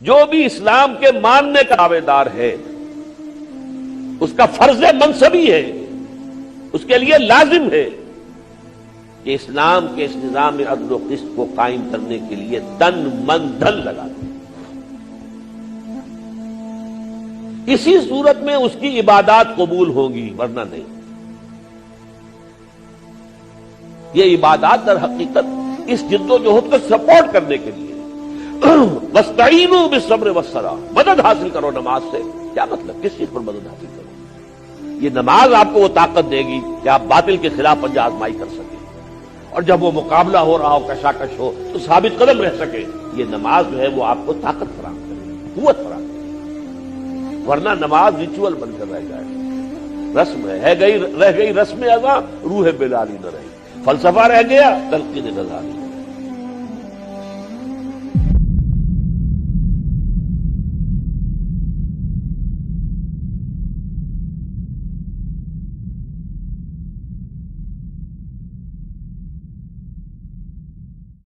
جو بھی اسلام کے ماننے کا دعوے دار ہے اس کا فرض منصبی ہے، اس کے لیے لازم ہے کہ اسلام کے اس نظام عدل و قسط کو قائم کرنے کے لیے تن من دھن لگا دے۔ اسی صورت میں اس کی عبادات قبول ہوں گی، ورنہ نہیں۔ یہ عبادات در حقیقت اس جد و جہد کو سپورٹ کرنے کے لیے وَاسْتَعِينُوا بِالصَّبْرِ وَالصَّلَاةِ، مدد حاصل کرو نماز سے۔ کیا مطلب؟ کس چیز پر مدد حاصل کرو؟ یہ نماز آپ کو وہ طاقت دے گی کہ آپ باطل کے خلاف پنجہ آزمائی کر سکیں، اور جب وہ مقابلہ ہو رہا ہو، کشاکش ہو، تو ثابت قدم رہ سکے۔ یہ نماز جو ہے وہ آپ کو طاقت فراہم کرے گی، قوت فراہم کرے گی۔ ورنہ نماز ریچول بن کر رہ جائے، رسم رہ گئی رسم اذاں، روح بلالی نہ رہی، فلسفہ رہ گیا، تلقین غزالی۔